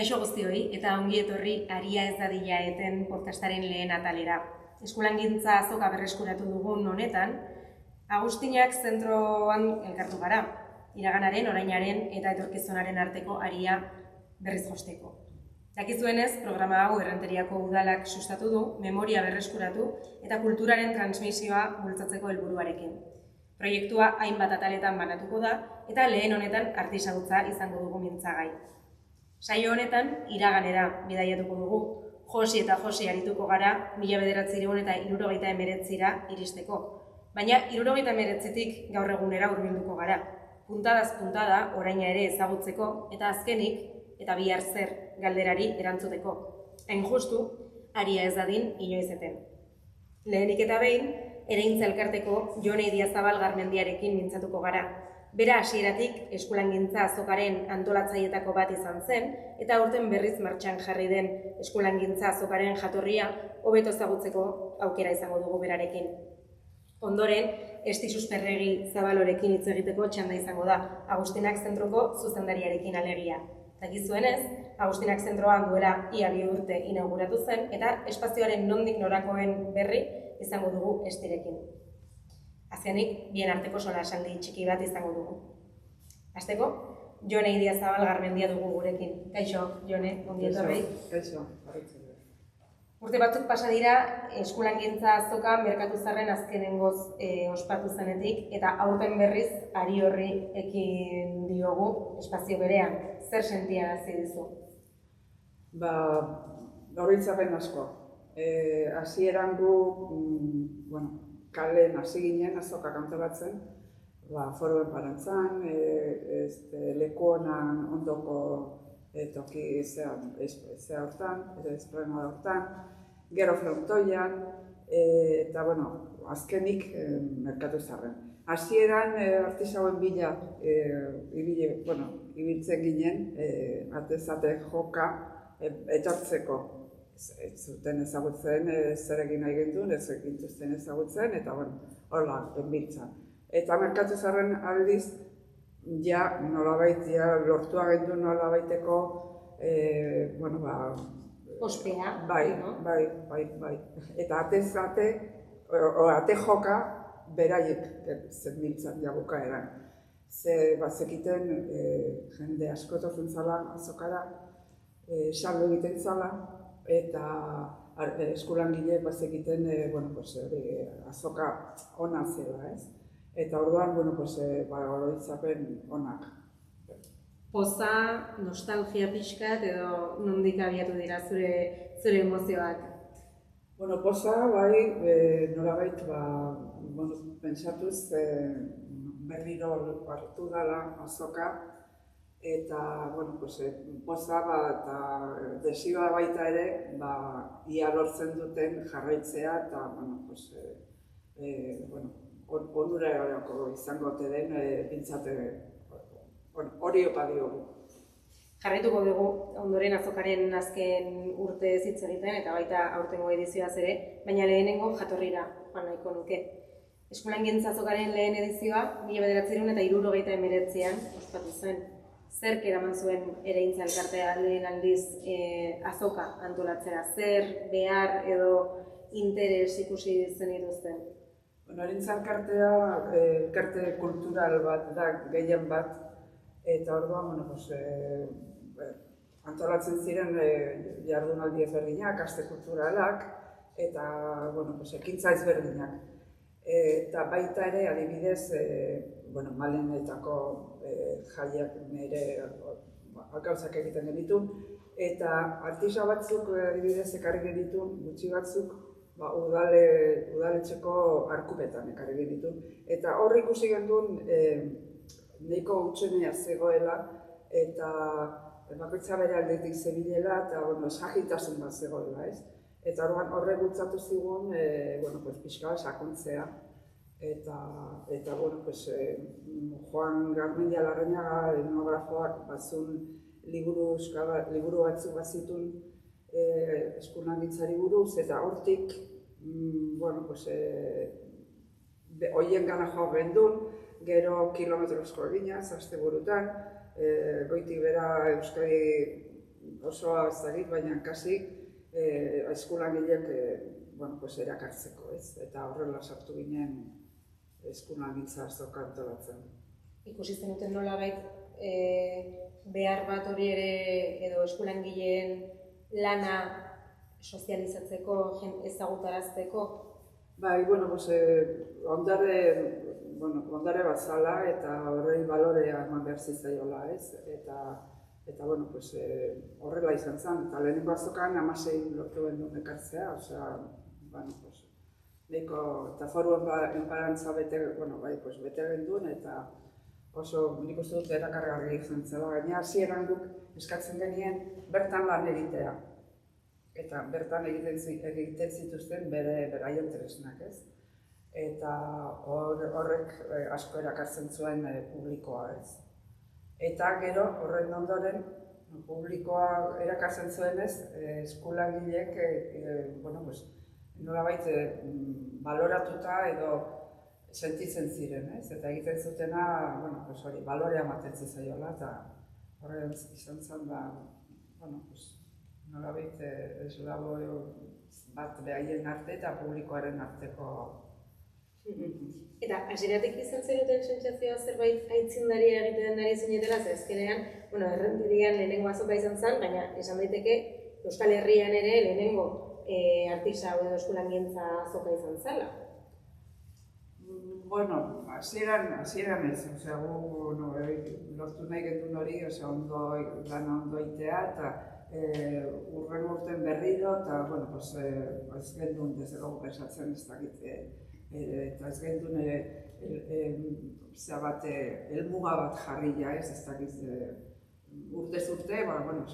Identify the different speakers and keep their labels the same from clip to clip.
Speaker 1: Kaixo guztioi eta ongi etorri Aria ez dadila eten podcastaren lehen atalera. Eskulangintza azoka berreskuratu dugun honetan, Agustinak zentroan elkartu gara, iraganaren, orainaren eta etorkizunaren arteko aria berriz josteko. Dakizuenez, programa hau Errenteriako udalak sustatu du, memoria berreskuratu eta kulturaren transmisioa bultzatzeko helburuarekin. Proiektua hainbat ataletan banatuko da eta lehen honetan artisagutza izango dugu mintzagai. Saio honetan, iraganera bidaiatuko dugu, Josi eta Josi arituko gara 1979ra iristeko. Baina 1979tik gaur egunera hurbilduko gara. Puntadaz puntada oraina ere ezagutzeko eta azkenik eta bihar zer galderari erantzuteko. Hain justu, aria ez dadin inoiz eten. Lehenik eta behin, Ereintza elkarteko Jon Idiazabal Garmendiarekin mintzatuko gara. Bera hasieratik eskulangintza azokaren antolatzailetako bat izan zen, eta aurten berriz martxan jarri den eskulangintza azokaren jatorria hobeto ezagutzeko aukera izango dugu berarekin. Ondoren, Esti Susperregi Zabalorekin hitz egiteko txanda izango da, Agustinak zentroko zuzendariarekin alegia. Dakizuenez, Agustinak zentroan duela ia 2 urte inauguratu zen, eta espazioaren nondik norakoen berri izango dugu Estirekin. Azkenik, bien arteko solasaldi txiki bat izango dugu. Hasteko, Jone Idiazabal Garmendia dugu gurekin. Kaixo, Jone, ongi etorri.
Speaker 2: Kaixo.
Speaker 1: Urte batzuk pasa dira, eskulangintza azoka merkatu zarren azkenengoz ospatu zenetik, eta aurten berriz ari horri ekin diogu espazio berean. Zer sentiarazi dizu?
Speaker 2: Oroitzapen asko. Hasieran gu, kalen hasi ginen azokak antolatzen, Foruen Parantzan, leku honan ondoko toki zea hortan, esplanada hortan, gero frontoian, eta azkenik merkatu zarren. Hasieran artisauen bila ibiltzen ginen, atez-ate joka etortzeko. Ez zuten ezagutzen zer egin nahi gendun, ez egintuzten ezagutzen, eta hola, enbiltzan. Eta merkatu zarren aldiz, nolabait, lortua gendun nolabaiteko,
Speaker 1: Ospea.
Speaker 2: Bai. Eta atez-ate, ate joka, beraiek zenbiltzan bukaeran. Bazekiten jende asko etortzen zala azokara, saldo egiten zala, eta eskulangileek bazekiten azoka ona zela, ez? Eta orduan, oroitzapen onak.
Speaker 1: Poza, nostalgia pixkat edo nondik abiatu dira zure emozioak?
Speaker 2: Poza, nolabait, pentsatuz berriro hartu dela azoka, eta, poza eta desioa baita ere, ia lortzen duten jarraitzea, eta, onura izango ote den, bintzate hori opa diogu.
Speaker 1: Jarraituko dugu ondoren azokaren azken urte hitz egiten eta baita aurtengo edizioaz ere, baina lehenengo jatorrira joan nahiko nuke. Eskulangintza azokaren lehen edizioa 1979an ospatu zen. Zerk eraman zuen Ereintza elkartea lehen aldiz azoka antolatzera? Zer, behar edo interes ikusi zenituzten?
Speaker 2: Ereintza elkartea elkarte kultural bat da, gehien bat, eta orduan, antolatzen ziren jardunaldi ezberdinak, aste kulturalak, eta, ekintza ezberdinak. Eta baita ere, adibidez, malenetako jaiak nire gauzak egiten genitu, eta artisa batzuk adibidez ekarri genitu, gutxi batzuk, udaletxeko arkupetan ekarri genitu. Eta hor ikusi gendun, nahiko hutsunea zegoela, eta bakoitza bere aldetik zebilela, eta esagitasun bat zegoela, ez? Eta horrek bultzatu zigun, pixka bat sakontzea. Eta, Joan Garmendia Larrañaga, etnografoak, bazun liburu batzuk bazitun eskulangintzari buruz, eta hortik, hoien gana jo gendun, gero kilometrozko eginaz, asteburutan, goitik bera Euskadi osoa ez dakit, baina kasi eskulangileak erakartzeko, ez? Eta horrela sartu ginen eskulangintza azoka antolatzen.
Speaker 1: Ikusi zenuten nolabait behar bat hori ere edo eskulangileen lana sozializatzeko, ezagutarazteko?
Speaker 2: Bai, ondare bat zala eta horrei balorea eman behar zitzaiola, ez? Eta horrela izan zen, eta lehenengo azokan 16 lortu genuen ekartzea, eta foru enparantza bete genduen, eta oso nik uste dut erakargarri izan zela, gaina hasieran guk eskatzen genien bertan lan egitea. Eta bertan egiten zituzten beraien tresnak, ez? Eta horrek asko erakartzen zuen publikoa, ez? Eta gero horren ondoren publikoa erakartzen zuenez, eskulangileek nolabait baloratuta edo sentitzen ziren, ez? Eta egiten zutena, balorea ematen zitzaiola, eta horren izan zen nolabait eslabo bat behaien arte eta publikoaren arteko.
Speaker 1: Eta hasieratik izan zenuten sentsazioa zerbait aitzindaria egiten ari zinetela, ze azkenean, Errenterian lehenengo azoka izan zen, baina esan daiteke Euskal Herrian ere lehenengo artisau edo eskulangintza azoka izan zela.
Speaker 2: Hasieran ez, gu lortu nahi gendun hori, lana ondo egitea, eta urren urten berriro, eta ez gendun dezegogu pensatzen ez dakit, eta ez gendun helmuga bat jarria, ez dakit urtez urte,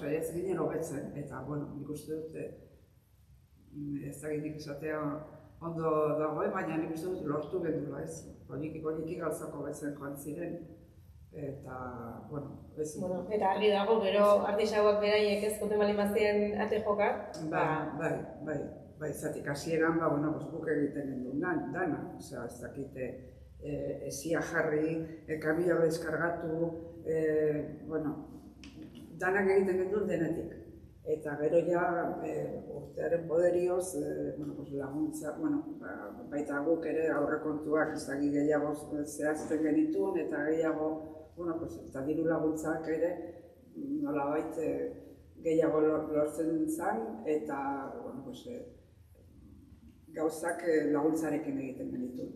Speaker 2: ez ginen hobetzen, eta nik uste dut ez dakit nik esatea ondo dagoen, baina nik uste dut lortu gendula, ez? Poliki gauzako betzen joan ziren, eta, ez...
Speaker 1: Eta argi dago, gero artisauak beraiek ez goten bali mazien ate joka?
Speaker 2: Bai, zatik hasieran, guk egiten gendun dana, ez dakite esia jarri, kamioa deskargatu, danak egiten gendun denetik. Eta gero urtearen poderioz, laguntza, baita guk ere aurrekontuak ez dakit gehiago zehazten genituen, eta gehiago, eta diru laguntzak ere nolabait gehiago lortzen zen, eta gauzak laguntzarekin egiten genituen.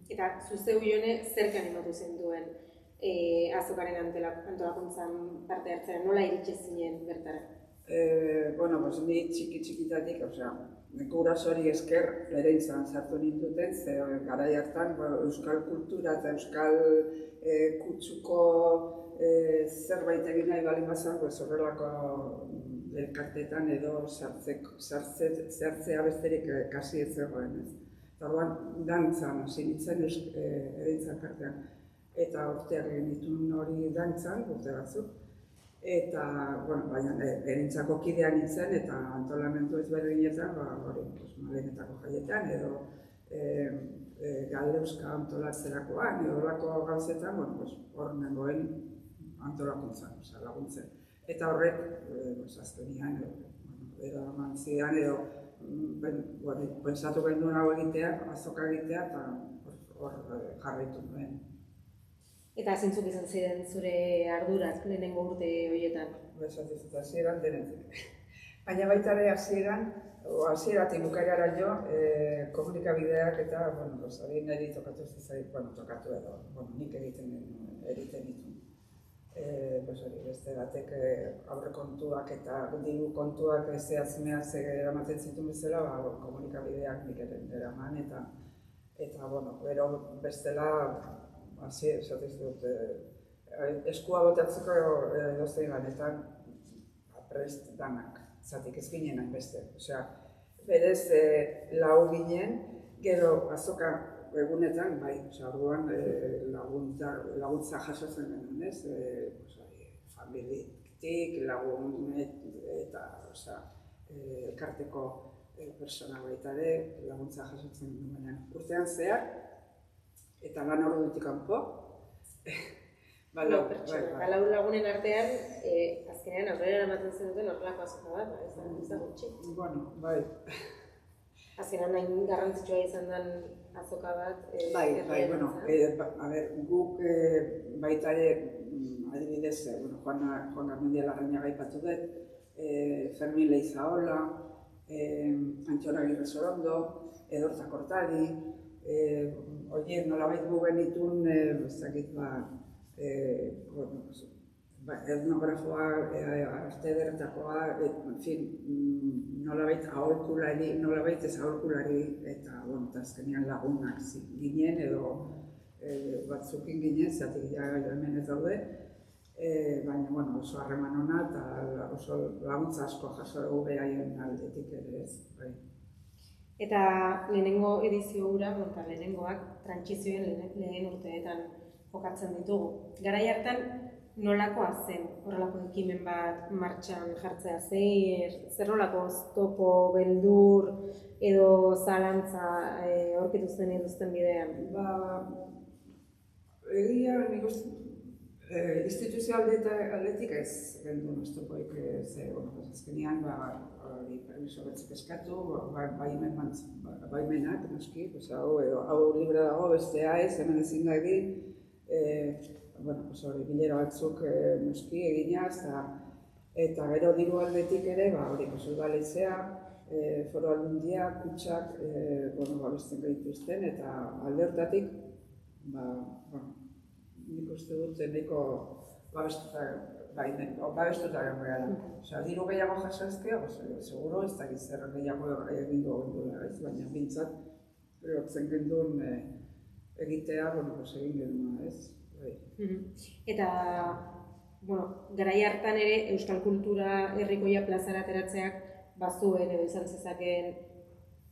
Speaker 1: Eta zuzeu Jone, zerk animatu zinduen azokaren antolakuntzan parte hartzera, nola iritsi zinen bertara?
Speaker 2: Ni txikitatik, gurasoari esker Ereintzan sartu ninduten, ze garai hartan euskal kultura eta euskal kutsuko zerbait egin nahi baldin bazan, horrelako elkarteetan edo sartzea besterik kasi ez zegoen. Eta orduan dantzan hasi nintzen Ereintzan kartean. Eta urteak egin dituen hori dantzan, urte batzuk. Eta, baina Ereintzako kidea nintzen eta antolamendu ezberdinetan, lehenetako jaietan edo Galdeuska antolatzerakoan edo horrelako gauzetan, hor nengoen antolakuntzan, laguntzen. Eta horrek, azkenian, edo eman zidan edo pensatu genduen hau egitea, azoka egitea, eta hor jarraitu nuen.
Speaker 1: Eta zintzuk izan ziren zure ardurak lehenengo urte horietan?
Speaker 2: Esatez, hasieran denetik. Baina baita ere hasieratik bukaerara jo, komunikabideak eta, hori niri tokatu zizait, tokatu edo, nik egiten ditu. Beste batek aurrekontuak eta diru kontuak zehatz-mehatz eramaten zituen bezala, komunikabideak nik eraman eta gero bestela esatez dut, eskua botatzeko edozein lanetan prest danak, zatik ez ginen hainbeste. Berez lau ginen, gero azoka egunetan, orduan laguntza jasotzen genuen, ez? Familitik, lagunet eta elkarteko persona baita ere laguntza jasotzen genuen. Urtean zehar, eta lan ordutik kanpo,
Speaker 1: lau pertsona. Eta lau lagunen artean, azkenean aurrera eramaten zenuten horrelako azoka bat, ez da gutxi.
Speaker 2: Bueno, bai.
Speaker 1: Azkenean nahi garrantzitsua izan den azoka bat.
Speaker 2: Bai, bueno, guk baita ere, adibidez, Juan Garmendia Larrañaga aipatu dut, Fermin Leizaola, Antxon Agirre Sorondo, Edorta Kortari, horiek nolabait gu genitun, etnografoa, arte ederretakoa, en fin, nolabait aholkulari, nolabait ez aholkulari, eta azkenean lagunak ginen edo batzukin ginen, zatik hemen ez daude, baina oso harreman ona eta oso laguntza asko jaso dugu behaien aldetik ere ez.
Speaker 1: Eta lehenengo edizio hura, lehenengoak, trantsizioen lehen urteetan jokatzen ditugu. Garai hartan, nolakoa zen horrelako ekimen bat martxan jartzea? Zer nolako oztopo, beldur edo zalantza aurkitu zen eduzten bidean?
Speaker 2: Egia nik uste instituzio aldetik ez gendun oztopoik azkenean permiso batzuk eskatu, baimenak, noski, hau libre dago, bestea ez, hemen ezin da egin, bilera batzuk noski eginaz, eta gero diru aldetik ere, udaletxea, foru aldundia, kutxak, babesten gehituzten, eta alde hortatik, nik uste dut nahiko babestuta gehiago. Diru gehiago jaso ezkea, seguro ez da gizerra gehiago egin duela, baina bintzat lortzen gendun egitea, egin genduna, ez?
Speaker 1: Eta, garai hartan ere euskal kultura herrikoia plazara ateratzeak bazuen edo izan zezakeen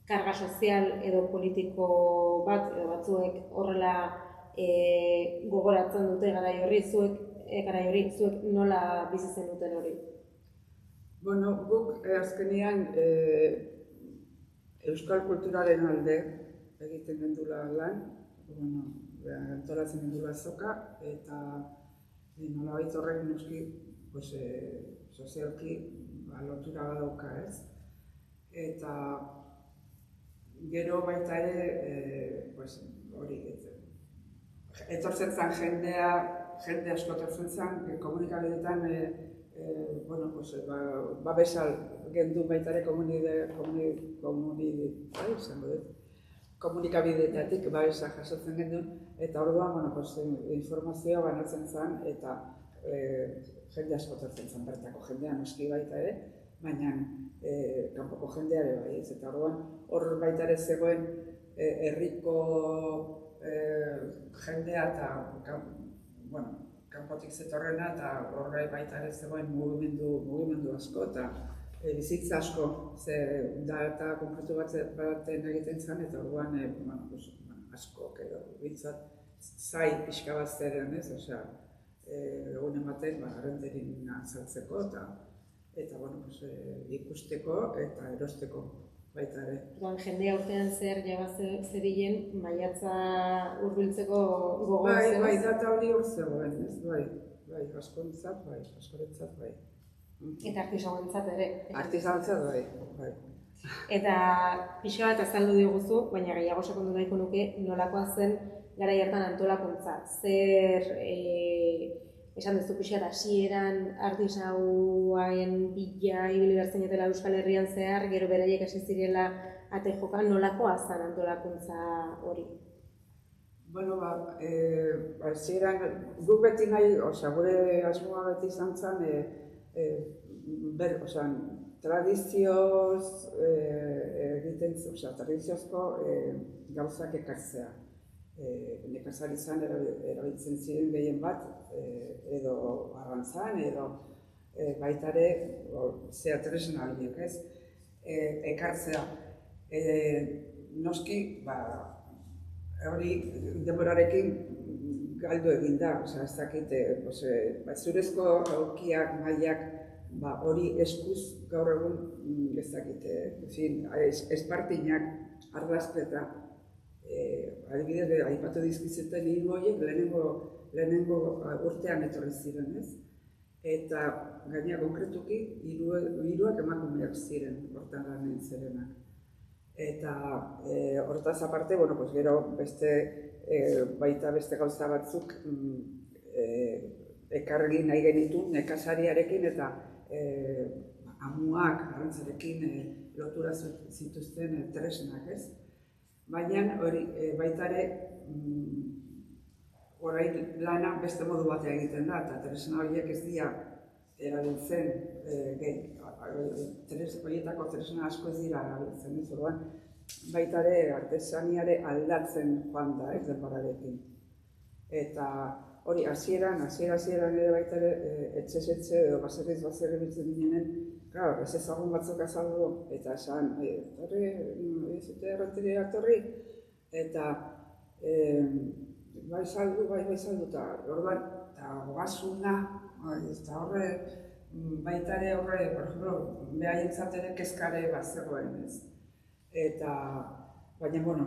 Speaker 1: karga sozial edo politiko bat, edo batzuek horrela gogoratzen dute garai hori, zuek nola bizi zenuten hori?
Speaker 2: Guk azkenean euskal kulturaren alde egiten gendula lan, antolatzen gendula azoka, eta nolabait horrek noski sozialki lotura badauka ez. Eta gero baita ere hori etortzen zen jende asko etortzen zen, komunikabideetan babesal gendu baita ere komunikabideetatik babesa jasotzen gendun, eta orduan informazioa banatzen zen eta jende asko etortzen zen bertako jendea noski baita ere, baina kanpoko jendea ere bai ez, eta orduan hor baita ere zegoen herriko jendea eta kanpotik zetorrena eta horre baita ere zegoen mugimendu asko eta bizitza asko, data konkretu baten egiten zen eta orduan asko, bintzat zai pixka bat zeren ez, egun ematen renterin azaltzeko eta ikusteko eta erosteko baita ere.
Speaker 1: Jendea urtean zer zebilen maiatza hurbiltzeko gogoa zegoen?
Speaker 2: Bai, data hori hor zegoen, ez, bai, askorentzat, bai.
Speaker 1: Eta artisauentzat ere?
Speaker 2: Artisauentzat, bai.
Speaker 1: Eta pixka bat azaldu diguzu, baina gehiago sakondu nahiko nuke nolakoa zen garai hartan antolakuntza. Zer esan duzu pixka hasieran artisauaen bila ibili behar zinetela Euskal Herrian zehar, gero beraiek hasi zirela ate joka, nolakoa zen antolakuntza hori?
Speaker 2: Hasieran guk beti nahi, gure asmoa beti izan zen, tradizioz egiten, tradiziozko gauzak ekartzea. Nekazarizan erabiltzen ziren gehien bat, edo arrantzan, edo baita ere tresna horiek, ez? Ekartzea. Noski, hori denborarekin galdu egin da, ez dakit, zurezko aurkiak, mailak, hori eskuz gaur egun ez dakit, espartinak, ardazketa, adibidez, aipatu dizkizuten hiru horiek lehenengo urtean etorri ziren, ez? Eta gaina konkretuki hiruak emakumeak ziren hortan lan egin zirenak. Eta hortaz aparte, bueno, pues gero baita beste gauza batzuk ekarri nahi genitu nekazariarekin eta amuak arrantzarekin lotura zituzten tresnak, ez? Baina hori baita ere orain lana beste modu batean egiten da, eta tresna horiek ez dira erabiltzen, horietako tresna asko ez dira erabiltzen, ez orduan, baita ere artesaniare aldatzen joan da, ez denborarekin. Eta hori, hasieran ere baita ere etxez-etxe edo baserriz biltzen ginen, claro, ez ezagun batzuk azaldu, eta esan, ez zute errenteria etorri, eta bai saldu, eta orduan, eta ogasuna, eta horre, baita ere horre, por ejemplo, behaientzat ere kezkare bat zegoen, ez. Eta, baina, bueno,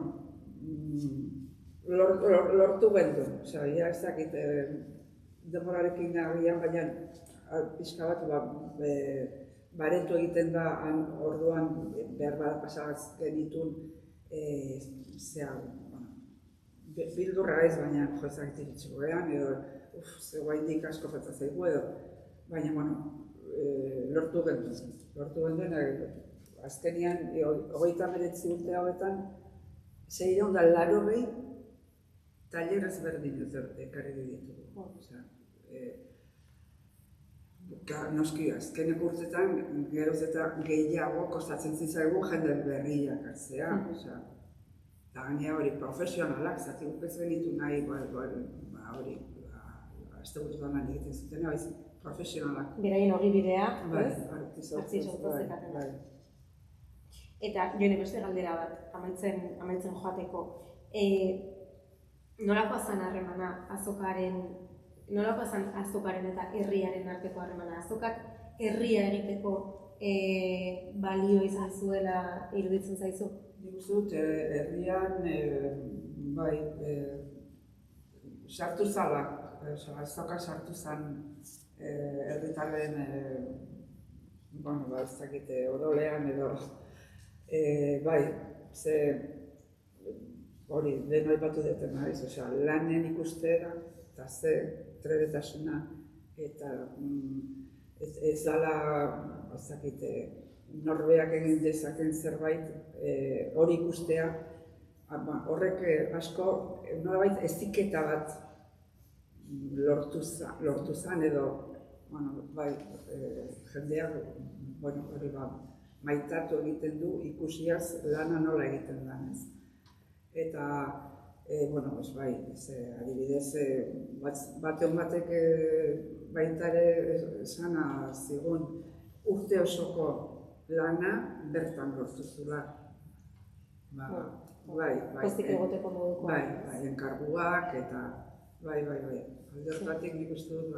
Speaker 2: lortu gendun, osea, ja ez dakit, denborarekin agian, baina pixka bat, baretu egiten da, orduan, behar bat pasagaz genitun, bildurra ez, baina jozak diritxiko gehan, edo zegoainik asko falta zaigu edo, baina, bueno, lortu gendun, azkenian, 39 urte hauetan, 680 taller ezberdin ekarri ditugu. Noski, azkeneko urtetan, geroz eta gehiago kostatzen zitzaigu jende berria ekartzea. Eta gainera hori profesionalak, zati guk ez genitu nahi, hori, azte burutuan lan egiten zuten, profesionalak.
Speaker 1: Beraien hori bidea,
Speaker 2: artizautzaz.
Speaker 1: Eta jone beste galdera bat, amaitzen joateko. Nolakoa zen harremana azokaren eta herriaren arteko harremana? Azokak herria egiteko balio izan zuela iruditzen zaizu?
Speaker 2: Nik uste dut, herrian, sartu zala, azoka sartu zen herritarren, ez dakit, odolean edo, ze hori, lehen aipatu dutena, lanen ikustera, eta ze trebetasuna, eta ez dala, ez dakit, norbeak egin dezaken zerbait hori ikustea, horrek asko, nolabait eziketa bat lortu zan edo, jendeak, hori maitatu egiten du ikusiaz lana nola egiten da, ez. Eta, adibidez, batean batek baita ere esana zigun urte osoko lana bertan lortu zula.
Speaker 1: Pozik egoteko modukoa.
Speaker 2: Enkarguak eta, aldertatik nik uste dut,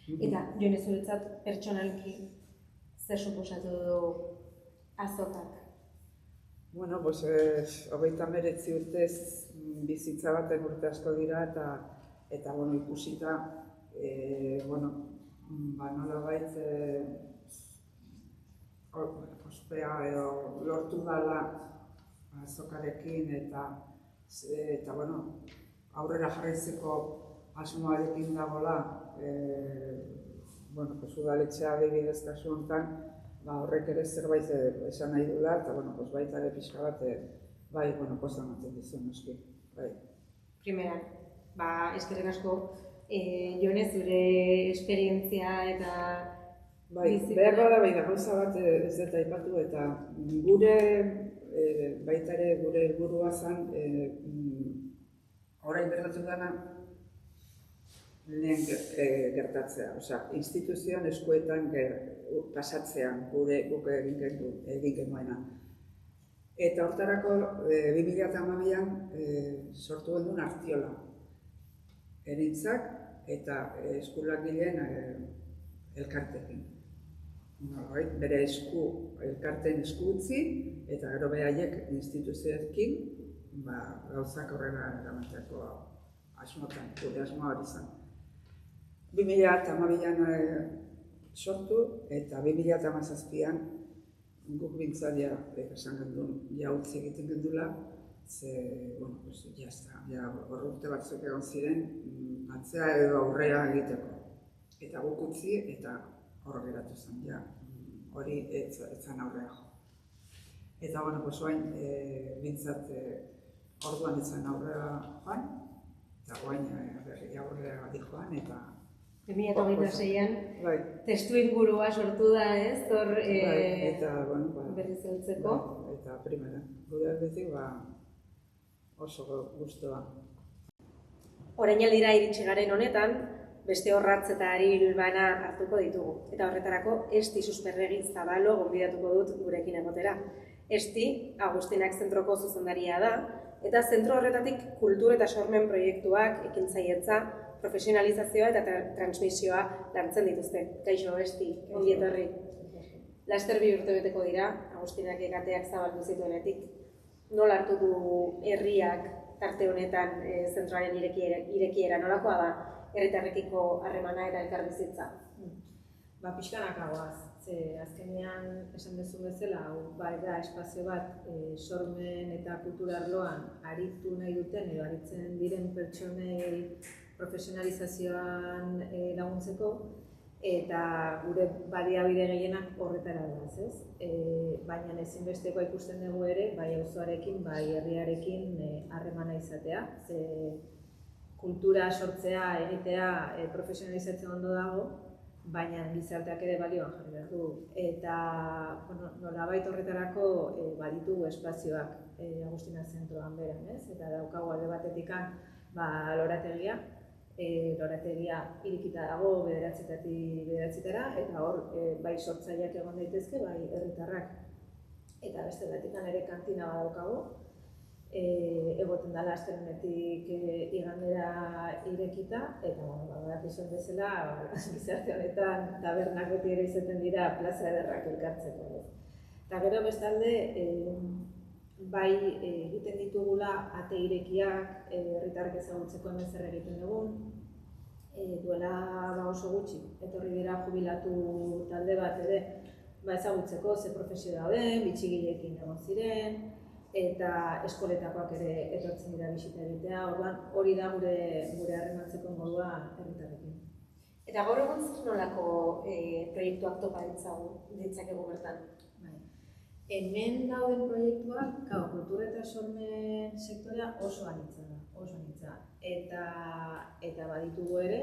Speaker 1: Eta, jone zuretzat pertsonalki zer suposatu du azokak?
Speaker 2: Bueno, 39 urtez bizitza baten urte asko dira eta ikusita, nolabait ospea edo lortu dala azokarekin eta aurrera jarraitzeko asmoarekin dagoela, udaletxea adibidez kasu honetan, horrek ere zerbait esan nahi dula, eta baita ere pixka bat, poza ematen dizu, noski.
Speaker 1: Primeran, eskerrik asko, Jone, zure esperientzia eta
Speaker 2: behar bada gauza bat ez dut aipatu, eta baita ere gure helburua zen, orain gertatu dena, lehen gertatzea, instituzioan eskuetan pasatzean guk egin genuena. Eta hortarako 2012an sortu gendun Artiola. Erintzak eta eskulagileen elkartekin. Bere elkarteen esku utzi eta gero beraiek instituzioekin gauzak horrela eramateko asmotan, gure asmoa hori zen. 2012an sortu eta 2017an guk bintzalia esan gendun utzi egiten gendula, ze, bueno, jazta, urte batzuk egon ziren atzea edo aurrea egiteko. Eta guk utzi eta hor geratu zen, hori etzan aurrea jo. Eta, bueno, oain bintzat orduan etzan aurrea joan, eta oain aurrea joan, eta
Speaker 1: 2026an testu ingurua sortu da, ez? Hor berriz heltzeko.
Speaker 2: Eta primera, gure aldetik oso guztua.
Speaker 1: Orain aldira iritsi garen honetan, beste orratz eta aril bana hartuko ditugu. Eta horretarako Esti Susperregi Zabalo gonbidatuko dut gurekin egotera. Esti, Agustinak zentroko zuzendaria da, eta zentro horretatik kultur eta sormen proiektuak, ekintzailetza, profesionalizazioa eta transmisioa lantzen dituzte. Kaixo, Esti, ongi etorri. Laster 2 urte beteko dira, Agustinak ateak zabaldu zituenetik. Nola hartu du herriak tarte honetan zentroaren irekiera, nolakoa da herritarrekiko harremana eta elkarbizitza?
Speaker 3: Pixkanakagoaz, azkenean esan duzu bezala, da espazio bat sormen eta kultura arloan aritu nahi duten edo aritzen diren pertsonei profesionalizazioan laguntzeko, eta gure baliabide gehienak horretara da, ez? Baina ezinbestekoa ikusten dugu ere, bai auzoarekin, bai herriarekin harremana izatea, ze kultura sortzea, egitea, profesionalizatzen ondo dago, baina gizarteak ere balioan jarri behar du. Eta nolabait horretarako baditu espazioak Agustinak zentroan beran, ez? Eta daukagu alde batetikan lorategia, lorategia irikita dago 9-etatik 9-etara, eta hor bai sortzaileak egon daitezke, bai herritarrak. Eta beste batikan ere kantina badaukagu, egoten dela astelehenetik igandera irekita, eta badakizuen bezala gizarte honetan tabernak beti ere izaten dira plaza ederrak elkartzeko. Eta gero bestalde, bai egiten ditugula ate irekiak, herritarrek ezagutzeko hemen zer egiten dugun, duela oso gutxi, etorri dira jubilatu talde bat ere ezagutzeko ze profesio dauden, bitxigileekin egon ziren, eta eskoletakoak ere etortzen dira bisita egitea, orduan hori da gure harremantzeko modua herritarrekin.
Speaker 1: Eta gaur egun zer nolako proiektuak topa ditzakegu bertan?
Speaker 3: Hemen dauden proiektuak, kultura eta sormen sektorea oso anitza da, oso anitza. Eta baditugu ere,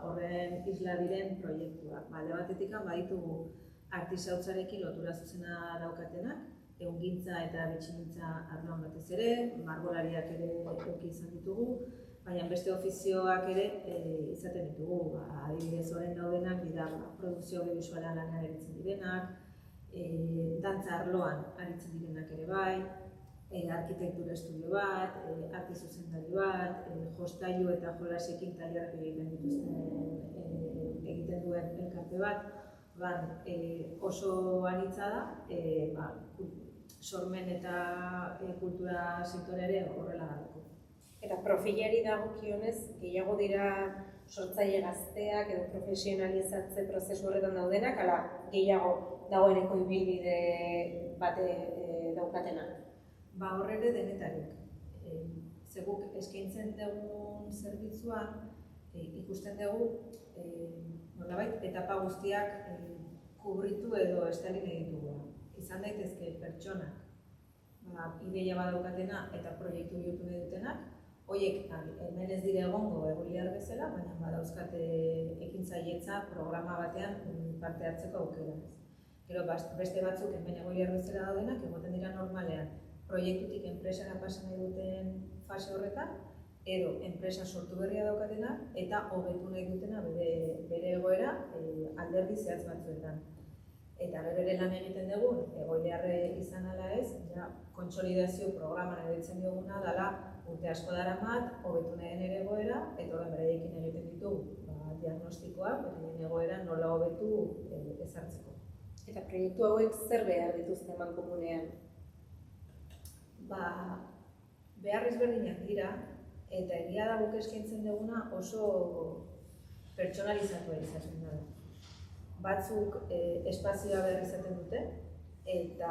Speaker 3: horren isla diren proiektuak. Alde batetik baditugu artisautzarekin lotura zuzena daukatenak, ehungintza eta bitxigintza arloan batez ere, margolariak ere eduki izan ditugu, baina beste ofizioak ere izaten ditugu. Adibidez horren daudenak dira produkzio audiovisualean lanean aritzen direnak, dantza arloan aritzen direnak ere bai, arkitektura estudio bat, arte zuzendari bat, jostailu eta jolasekin tailerrak egiten duen elkarte bat, oso anitza da, sormen eta kultura sektore ere horrela dago.
Speaker 1: Eta profilari dagokionez, gehiago dira sortzaile gazteak edo profesionalizatze prozesu horretan daudenak, ala gehiago dagoeneko ibilbide bate daukatenak?
Speaker 3: Horrere denetarik. Zeguk eskaintzen dugun zerbitzuan ikusten dugu nolabait etapa guztiak kubritu edo estali nahi ditugu. Izan daitezke pertsonak ideia badaukatena eta proiektu bihurtu nahi dutenak, horiek hemen ez dire egongo egoiliar bezala, baina badauzkate ekintzailetza programa batean parte hartzeko aukera. Gero beste batzuk hemen egoiliar bezala daudenak, egoten dira normalean proiektutik enpresara pasa nahi duten fase horretan, edo enpresa sortu berria daukatena eta hobetu nahi dutena bere egoera alderdi zehatz batzuetan. Eta bere lan egiten dugun, egoiliarre izan ala ez, kontsolidazio programan editzen duguna dela urte asko daramat, hobetu nahi ere egoera, eta horren bereiekin egiten ditugu diagnostikoak, bere egoera nola hobetu ezartzeko.
Speaker 1: Eta proiektu hauek zer behar dituzte eman komunean?
Speaker 3: behar ezberdinak dira, eta egia da guk eskaintzen duguna oso pertsonalizatua izaten da. Batzuk espazioa behar izaten dute, eta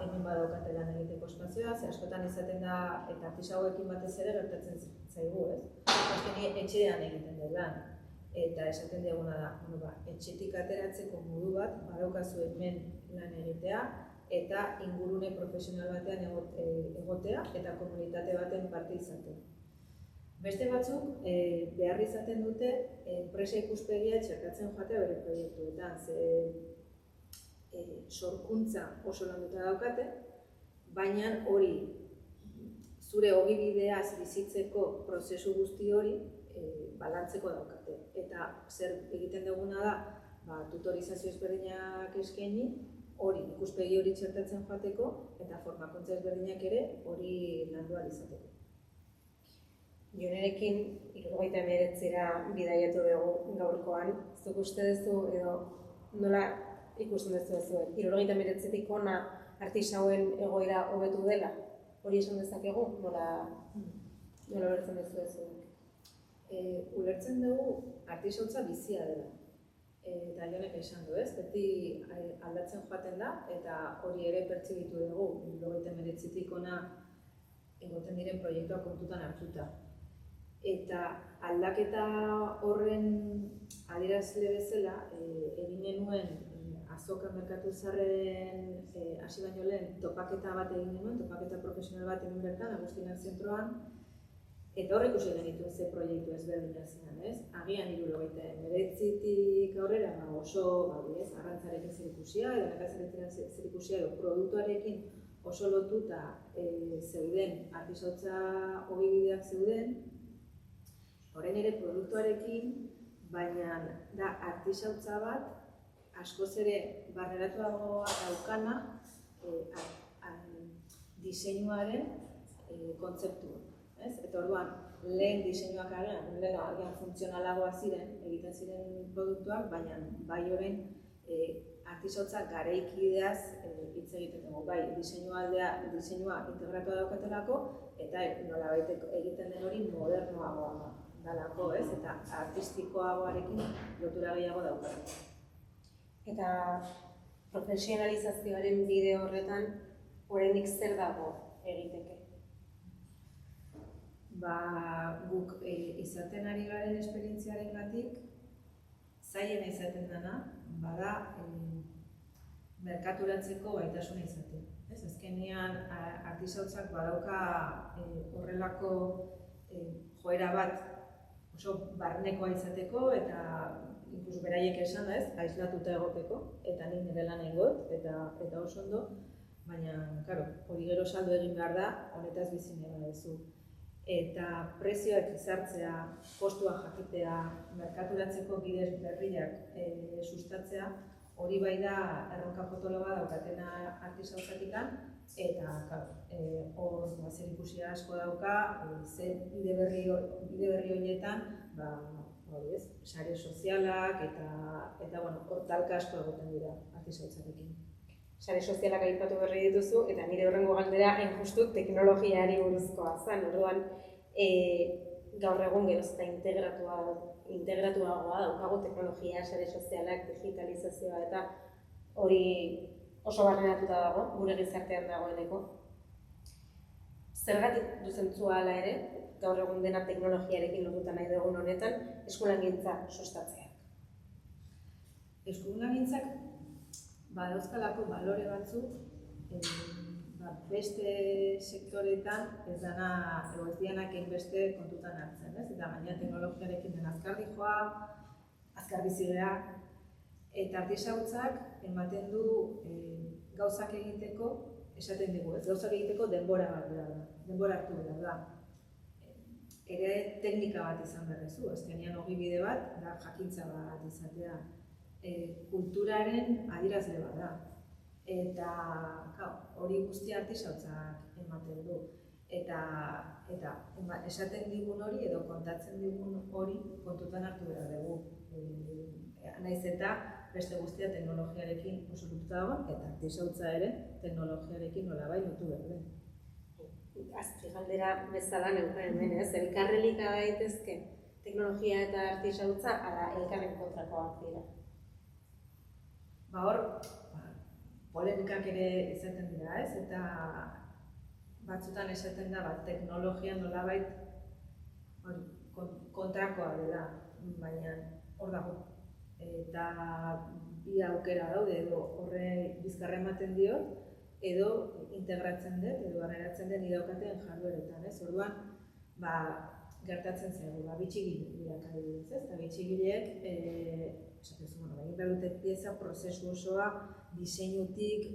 Speaker 3: hemen badaukate lan egiteko espazioa, ze askotan izaten da, eta artisauekin batez ere gertatzen zaigu, ez? Azkenean etxean egiten dut lan, eta esaten diguna da, etxetik ateratzeko modu bat, badaukazu hemen lan egitea, eta ingurune profesional batean egotea, eta komunitate baten parte izatea. Beste batzuk behar izaten dute enpresa ikuspegia txertatzen joatea bere proiektuetan, ze sorkuntza oso landuta daukate, baina hori zure ogibideaz bizitzeko prozesu guzti hori balantzeko daukate. Eta zer egiten duguna da, tutorizazio ezberdinak eskaini, hori ikuspegi hori txertatzen joateko, eta formakuntza ezberdinak ere hori landu ahal izateko.
Speaker 1: Jonerekin 79ra bidaiatu dugu gaurkoan, zuk uste duzu edo nola ikusten duzu zuen? 79tik hona artisauen egoera hobetu dela? Hori esan dezakegu? Nola ulertzen duzu zuen?
Speaker 3: Ulertzen dugu artisautza bizia dela. Eta Jonek esan du, ez? Beti aldatzen joaten da, eta hori ere pertzibitu dugu, 79tik hona egoten diren proiektuak kontutan hartuta. Eta aldaketa horren adierazle bezala, egin genuen azoka merkatu zaharren hasi baino lehen topaketa bat egin genuen, topaketa profesional bat egin bertan, Agustinak zentroan, eta hor ikusi genituen ze proiektu ezberdinak ziren, ez? Agian 79tik aurrera oso arrantzarekin zerikusia, edo nekazarekin zerikusia, edo produktuarekin oso lotuta zeuden, artisautza ogibideak zeuden, orain ere produktuarekin, baina da artisautza bat askoz ere barneratuagoa daukana diseinuaren kontzeptua. Eta orduan, lehen diseinuak agian funtzionalagoa ziren, egiten ziren produktuak, baina bai orain artisautza garaikideaz hitz egiten dugu. Bai, diseinua integratua daukatelako, eta nolabait egiten den hori modernoagoa dalako, eta artistikoagoarekin lotura gehiago daukatu.
Speaker 1: Eta profesionalizazioaren bide horretan, oraindik zer dago egiteke?
Speaker 3: Guk izaten ari garen esperientziarengatik, zailena izaten dena, bada merkaturatzeko gaitasuna izatea. Azkenean artisautzak badauka horrelako joera bat oso barnekoa izateko, eta inkluso beraiek esan da, aislatuta egoteko, eta nik nire lan egot, eta oso ondo, baina, hori gero saldu egin behar da, honetaz bizi nahi baduzu. Eta prezioak izartzea, kostua jakitea, merkaturatzeko bide berriak sustatzea, hori bai da erronka potoloa daukatena artisautzatik, eta hor zerikusia asko dauka, ze bide berri horietan, sare sozialak eta hor talka asko egoten dira artisautzarekin.
Speaker 1: Sare sozialak aipatu berri dituzu, eta nire horrengo galdera justu teknologiari buruzkoa zen. Orduan, gaur egun geroz eta integratuagoa daukagu teknologia, sare sozialak, digitalizazioa, eta hori oso barneratuta dago, gure gizartean dagoeneko. Zergatik duzentzua hala ere, gaur egun dena teknologiarekin lotuta nahi dugun honetan, eskulangintza sustatzeak?
Speaker 3: Eskulangintzak badauzkalako balore batzuk beste sektoretan ez dianak beste kontutan hartzen, eta baina teknologiarekin den azkar dijoa, azkar bizigea, eta artisautzak ematen du gauzak egiteko, esaten digu, gauzak egiteko denbora bat behar da, denbora hartu behar da. Ere teknika bat izan behar duzu, azkenean ogibide bat, da jakintza bat izatea. Kulturaren adierazle bat da. Eta hori guzti artisautzak ematen du. Eta esaten digun hori edo kontatzen digun hori kontutan hartu behar dugu. Naiz eta beste guztia teknologiarekin oso lotuta dago, eta artisautza ere teknologiarekin nolabait lotu behar du.
Speaker 1: Azpi galdera bezala neuka hemen, ez? Elkarrelika daitezke teknologia eta artisautza, ala elkarren kontrakoak dira.
Speaker 3: Hor, polemikak ere izaten dira, ez? Eta batzutan esaten da, teknologia nolabait kontrakoa dela, baina hor dago. Eta bi aukera daude, edo horre bizkarra ematen diot, edo integratzen dut, edo barneratzen den idaukaten jardueretan, ez? Orduan, gertatzen zaigu, bitxigileak adibidez, ez? Eta bitxigileek, egin behar dute pieza prozesu osoa, diseinutik,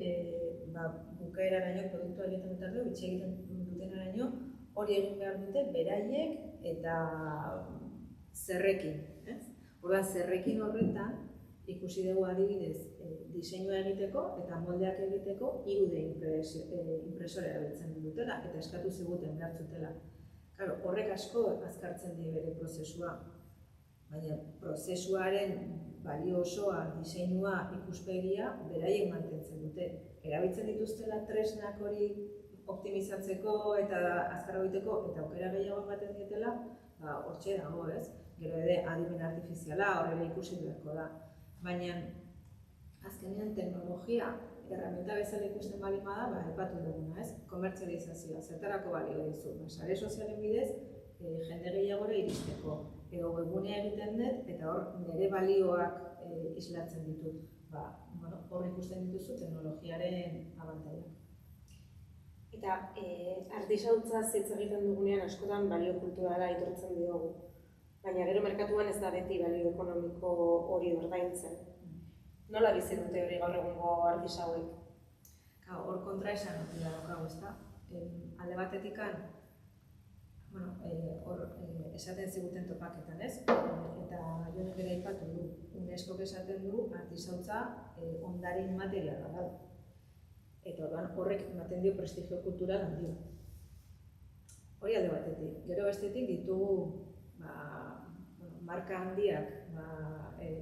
Speaker 3: bukaeraraino, produktua egiten dut ardu, bitxi egiten dutenaraino, hori egin behar dute beraiek eta zerrekin, ez? Orduan, zerrekin horretan, ikusi dugu adibidez diseinua egiteko eta moldeak egiteko 3D impresora erabiltzen dutela eta eskatu ziguten behar zutela. Horrek asko azkartzen die bere prozesua, baina prozesuaren balio osoa, diseinua, ikuspegia beraiek mantentzen dute. Erabiltzen dituztela tresnak hori optimizatzeko eta azkar egiteko eta aukera gehiago ematen dietela, hortxe dago, ez? Gero ere adimen artifiziala horrela ikusi beharko da. Baina azkenean teknologia erramienta bezala ikusten baldin bada, aipatu duguna, ez? Komertzializazioa, zertarako balio dizu. Sare sozialen bidez, jende gehiagora iristeko. Edo webgunea egiten dut, eta hor nire balioak islatzen ditut. Hor ikusten dituzu teknologiaren abantailak.
Speaker 1: Eta artisautza hitz egiten dugunean askotan balio kulturala aitortzen diogu. Baina gero merkatuan ez da beti balio ekonomiko hori ordaintzen. Nola bizi dute hori gaur egungo artisauek?
Speaker 3: Hor kontraesan daukagu, ezta? Alde batetikan, hor esaten ziguten topaketan, ez? Eta jonek ere aipatu du, UNESCOk esaten du artisautza ondare inmateriala da. Eta horrek ematen dio prestigio kultural handia. Hori alde batetik. Gero bestetik ditugu marka handiak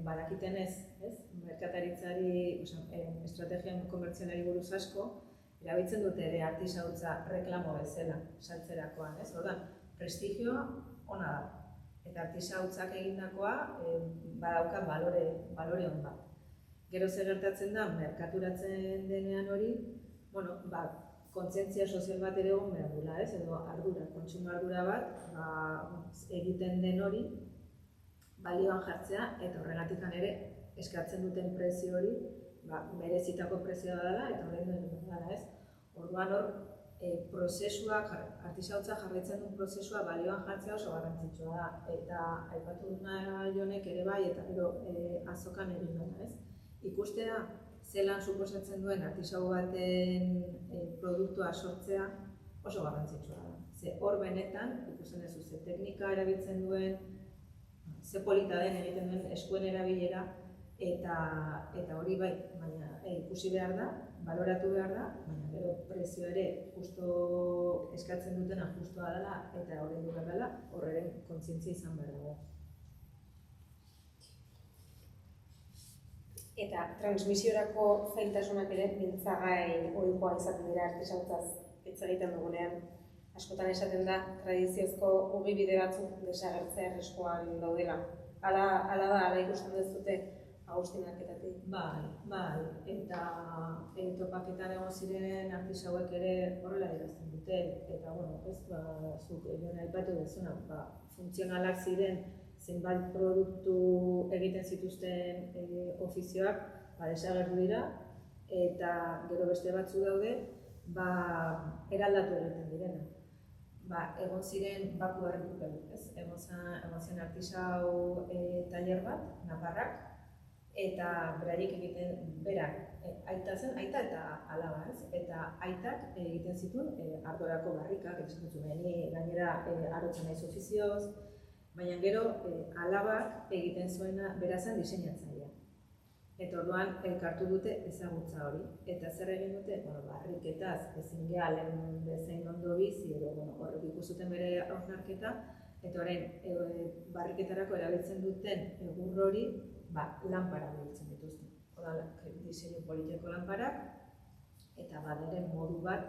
Speaker 3: badakitenez, merkataritzari, estrategian komertzialari buruz asko, erabiltzen dute ere artisautza reklamo bezala, saltzerakoan, ez? Orduan, prestigioa ona da. Eta artisautzak egindakoa badauka balore on bat. Gero zer gertatzen da, merkaturatzen denean hori, kontzientzia sozial bat ere egon behar dula, ez? Edo ardura, kontsumo ardura bat egiten den hori balioan jartzea eta horregatik ere eskatzen duten prezio hori merezitako prezioa dela eta horrein dela, ez? Orduan hor, artisautza jarraitzen duen prozesua balioan jartzea oso garrantzitsua da. Eta aipatu duna jonek ere bai eta gero azokan egin dena, ez? Ikustea zelan suposatzen duen artisau baten produktua sortzea oso garrantzitsua da. Ze hor benetan, ikusten duzu, ze teknika erabiltzen duen, ze polita den egiten duen eskuen erabilera, eta hori bai, baina ikusi behar da, baloratu behar da, baina gero prezio ere justo eskatzen dutena justoa dela eta horrein du behar dela, horren kontzientzia izan behar dago.
Speaker 1: Eta transmisiorako zailtasunak ere mintzagai ohikoa izaten dira artisautzaz hitz egiten dugunean. Askotan esaten da, tradiziozko ogibide batzuk desagertzea arriskuan daudela. Hala ikusten duzute Agustinaketatik.
Speaker 3: Bai, eta topaketan egon ziren artisauek ere horrela idazten dute. Eta, zuk jone aipatu duzuna, funtzionalak ziren zenbait produktu egiten zituzten ofizioak desagertu dira, eta gero beste batzu daude, eraldatu egiten direna. Egon ziren baku herrikupel, egon zen artisau taller bat, Naparrak, eta beraiek egiten, berak, aita zen, aita eta alaba, eta aitak egiten zituen ardorako barrikak, gainera arotzen naiz ofizioz, baina gero alabak egiten zuena berazan diseinatzailea. Eta orduan elkartu dute ezagutza hori. Eta zer egin dute? Barriketaz, ezin geha lehen bezain ondo bizi, edo horrek ikusuten bere hausnarketa, eta orain barriketarako erabiltzen duten egur hori, lanpara biltzen dituzte. Diseinu politiko lanparak, eta baderen modu bat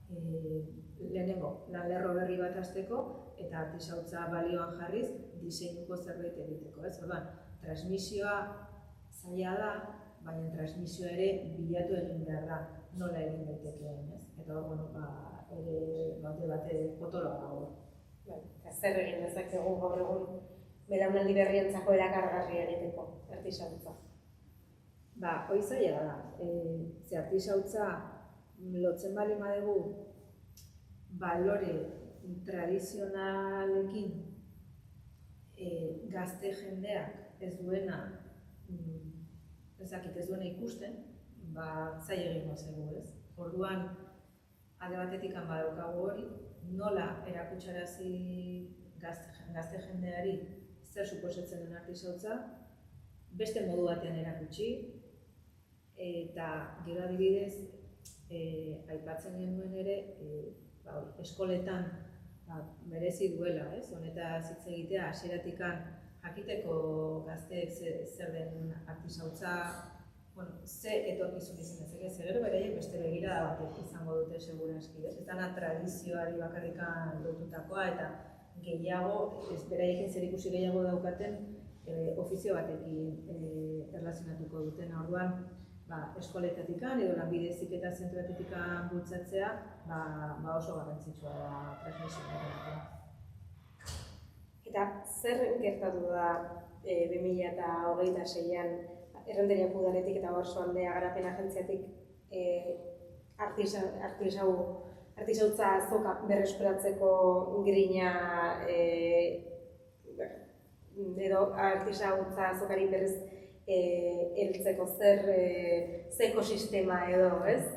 Speaker 3: lehenengo lan-lerro berri bat hasteko eta artisautza balioan jarriz diseinuko zerbait egiteko, ez? Orduan, transmisioa zaila da, baina transmisioa ere bilatu egin behar da, nola egin daitekeen, ez? Eta hor, ere bate bate potoloa dago.
Speaker 1: Eta zer egin dezakegu gaur egun belaunaldi berrientzako erakargarria egiteko artisautza?
Speaker 3: Hori zaila da. Ze artisautza lotzen bali badugu balore tradizionalekin gazte jendeak ez duena ikusten, zaila egingo zaigu, ez? Orduan, alde batetik badaukagu hori, nola erakutsarazi gazte jendeari zer suposatzen den artisautza, beste modu batean erakutsi, eta gero adibidez, aipatzen genuen ere, eskoletan merezi duela, ez? Honetaz hitz egitea, hasieratikan jakiteko gazteek zer den artisautza, ze etorkizun izan dezake, ze gero beraiek beste begirada batek izango dute segurazki, ez? Ez dana tradizioari bakarrikan lotutakoa eta gehiago, beraiekin zerikusi gehiago daukaten ofizio batekin erlazionatuko duten. Orduan, eskoletatikan edo lanbide heziketa zentroetatikan bultzatzea oso garrantzitsua da transmisioa.
Speaker 1: Eta zer gertatu da 2026an Errenteriak udaletik eta Oarsoaldea garapen agentziatik artisautza azoka berreskuratzeko grina edo artisautza azokari berriz heltzeko zer ekosistema edo, ez,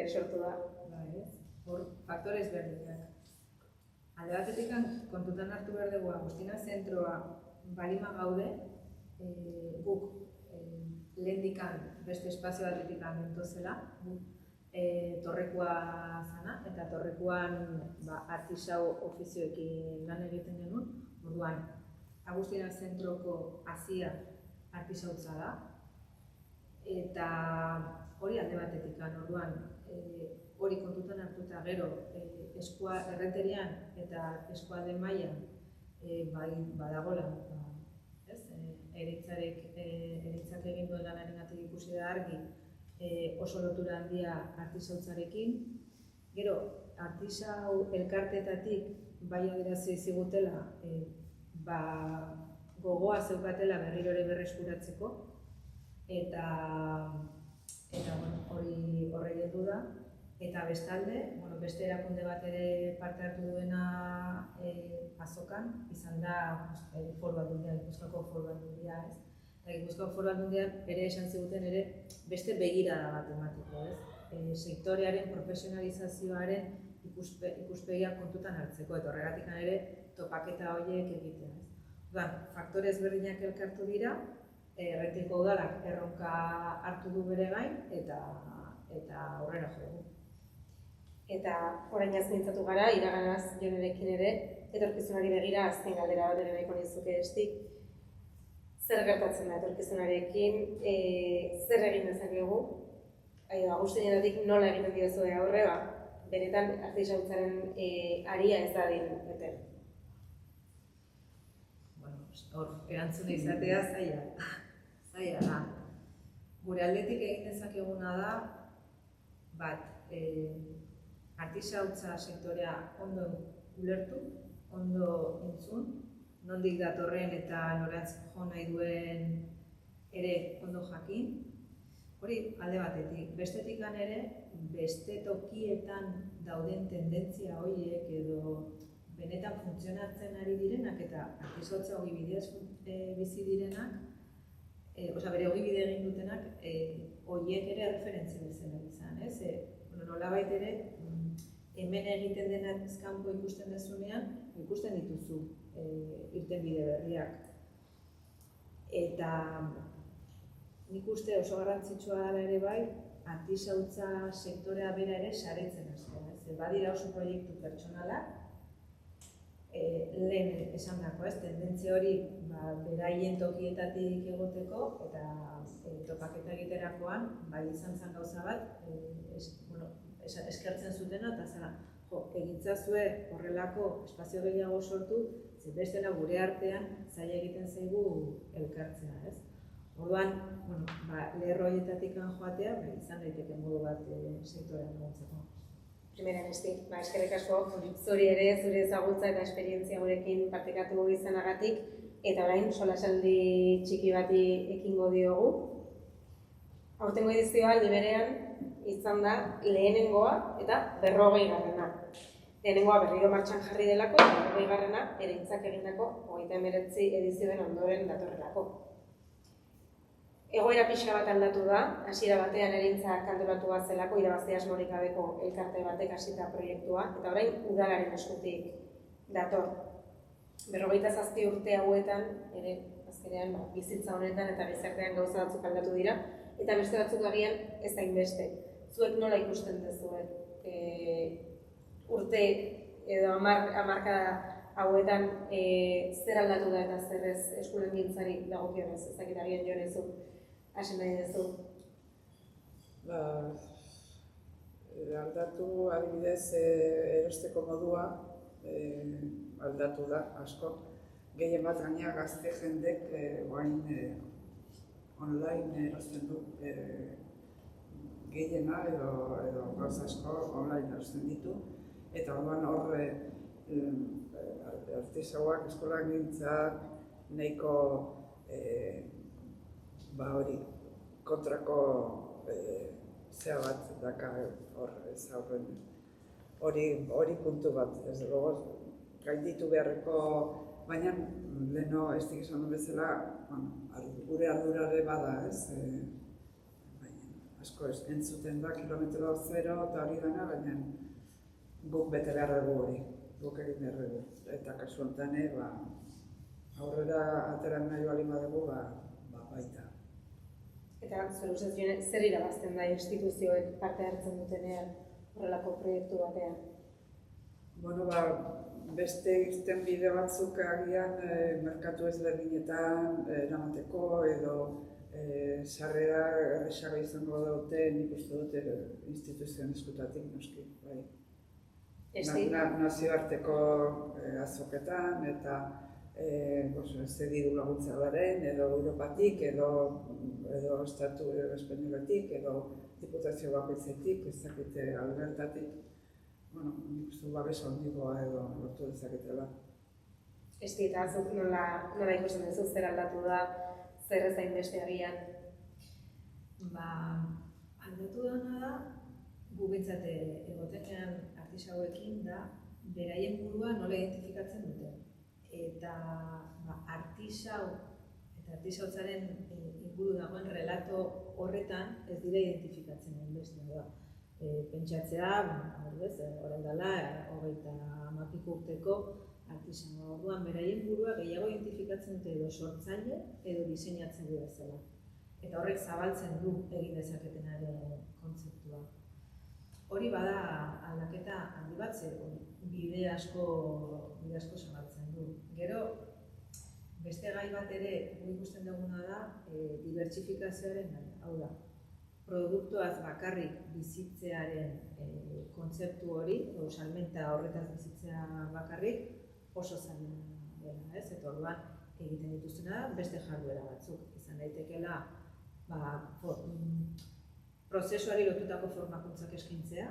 Speaker 1: sortu da?
Speaker 3: Hor, faktore ezberdinak. Alde batetik kontutan hartu behar dugu Agustina zentroa balima gaude, guk lehendikan beste espazio batetik gintozela, torrekua zana, eta torrekuan artisau ofizioekin lan egiten genuen. Orduan, Agustina zentroko hazia artisautza da, eta hori alde batetik. Orduan, hori kontutan hartuta gero Errenterian eta eskualde mailan badagoela, Eritzak egin duen lanarengatik ikusi da argi oso lotura handia artisautzarekin. Gero, artisau elkarteetatik bai adierazi zigutela gogoa zeukatela berriro ere berreskuratzeko eta hori horre heldu da. Eta bestalde, beste erakunde bat ere parte hartu duena azokan, izan da Foru Aldundia, Gipuzkoako Foru Aldundia, ez? Eta Gipuzkoako Foru Aldundian ere esan ziguten ere beste begirada bat emateko, ez? Sektorearen profesionalizazioaren ikuspegia kontutan hartzeko, eta horregatik ere topaketa horiek egitea, ez? Orduan, faktore ezberdinak elkartu dira, Errenteriko udalak erronka hartu du bere gain, eta horrela jo dugu.
Speaker 1: Eta orainaz mintzatu gara, iraganaz Jonerekin ere, etorkizunari begira azken galdera bat ere nahiko nizuke estik. Zer gertatzen da etorkizunarekin, zer egin dezakegu, Agustinetatik nola egiten diozue aurre, benetan artisautzaren aria ez dadin bete.
Speaker 3: Hor, erantzune izatea zaila da. Gure aldetik egin dezakeguna da, artisautza sektorea ondo ulertu, ondo entzun, nondik datorren eta norantz jo nahi duen ere ondo jakin. Hori alde batetik. Bestetik ere, beste tokietan dauden tendentzia horiek edo benetan funtzionatzen ari direnak eta artisautza ogibidez bizi direnak, bere ogibide egin dutenak, horiek ere referentzia bezala izan, ez? Nolabait ere, hemen egiten dena kanpo ikusten dezunean, ikusten dituzu irtenbide berriak. Eta nik uste oso garrantzitsua dela ere bai, artisautza sektorea bera ere saretzen hastea. Badira oso proiektu pertsonalak, lehen esan dako, tendentzia hori beraien tokietatik egoteko eta topaketa egiterakoan, bai izan zen gauza bat, eskertzen zutena, eta zara, egintzazue horrelako espazio gehiago sortu, ze bestela gure artean zaila egiten zaigu elkartzea, ez? Orduan, lerro horietatik joatea, izan daiteke modu bat sektorean laguntzeko.
Speaker 1: Primeran, eskerrik asko, zuri ere, zure ezagutza eta esperientzia gurekin partekatu izanagatik, eta orain solasaldi txiki bati ekingo diogu. Aurtengo edizioa aldi berean izan da lehenengoa eta 40garrena. Lehenengoa berriro martxan jarri delako, eta 40garrena Ereintzak egindako 39 edizioen ondoren datorrelako. Egoera pixka bat aldatu da, hasiera batean Ereintzak antolatua zelako irabazi asmorik gabeko elkarte batek hasita proiektua, eta orain udalaren eskutik dator. 47 urte hauetan, ere azkenean bizitza honetan eta gizartean gauza batzuk aldatu dira, eta beste batzuk agian ez hainbeste. Zuek nola ikusten dezuek urte edo hamarkada hauetan zer aldatu da eta zer ez eskulangintzari dagokionez, ez dakit agian jonezu. Hasi nahi duzu?
Speaker 2: Aldatu, adibidez, erosteko modua aldatu da, asko. Gehien bat gaina gazte jendek orain online erosten du gehiena edo gauza asko online erosten ditu. Eta orduan hor artisauak, eskolagintzak, nahiko hori kontrako zea bat dakar hor ez aurren. Hori puntu bat, ez dugu, gainditu beharreko, baina leheno ez dikizan duen bezala, gure ardurare bada, ez? Asko entzuten da, kilometro zero eta hori dena, baina guk bete behar dugu hori, guk egin behar dugu. Eta kasu honetan, aurrera ateran nahi bali badugu, baita.
Speaker 1: Eta zure ustez zer irabazten da instituzioek parte hartzen dutenean horrelako proiektu batean?
Speaker 2: Beste irten bide batzuk agian merkatu ezberdinetan eramateko edo sarrera erresago izango dute, nik uste dute instituzioen eskutatik noski. Nazioarteko azoketan eta ez diru laguntza daren, edo Europatik, edo Estatu Espainolatik, edo Diputazio bakoitzetik, ez dakite albertatik, nik uste babesa handikoa edo lortu dezaketela.
Speaker 1: Esti, eta azuk nola ikusten duzu zer aldatu da, zer ez hainbeste agian?
Speaker 3: Aldatu dena da, gu behintzat egotenean artisauekin da, beraien burua nola identifikatzen dute. Eta artisau eta artisautzaren inguru dagoen relato horretan ez dira identifikatzen hainbeste da. Pentsatzea, orain dela, 30 urteko artisau. Orduan, beraien burua gehiago identifikatzen dute edo sortzaile edo diseinatzaile bezala. Eta horrek zabaltzen du egin dezaketenaren kontzeptua. Hori bada aldaketa handi bat, bide asko zabaltzen du. Gero, beste gai bat ere ikusten duguna da dibertsifikazioaren gaia. Hau da, produktuaz bakarrik bizitzearen kontzeptu hori, salmenta horretaz bizitzea bakarrik, oso zaila dela, ez? Eta orduan egiten dituztena beste jarduera batzuk. Izan daitekeela prozesuari lotutako formakuntzak eskaintzea,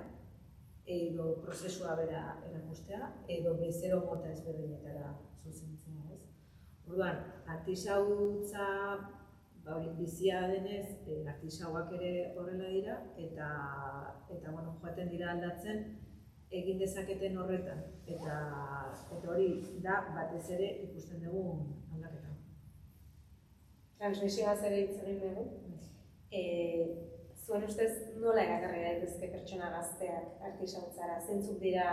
Speaker 3: edo prozesua bera erakustea, edo bezero mota ezberdinetara zuzentzea, ez? Orduan, artisautza bizia denez, artisauak ere horrela dira, eta joaten dira aldatzen egin dezaketen horretan. Eta hori da batez ere ikusten dugu aldaketa.
Speaker 1: Transmisioaz ere hitz egin dugu. Zuen ustez nola erakarri daitezke pertsona gazteak artisautzara? Zeintzuk dira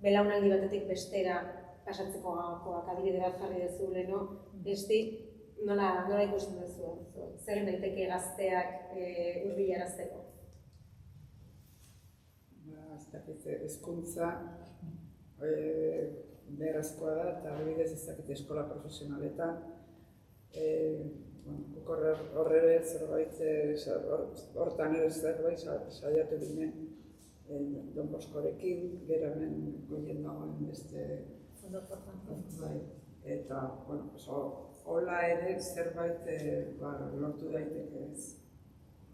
Speaker 1: belaunaldi batetik bestera pasatzeko gakoak, adibide bat jarri duzu leheno, besti nola ikusten duzu? Zer daiteke gazteak hurbilarazteko?
Speaker 2: Hezkuntza beharrezkoa da, eta adibidez ez dakit eskola profesionaletan. Hortan ere zerbait saiatu ginen Don Boskorekin, gero hemen goien dagoen beste... Bai, eta, bueno, hola ere zerbait lortu daiteke ez.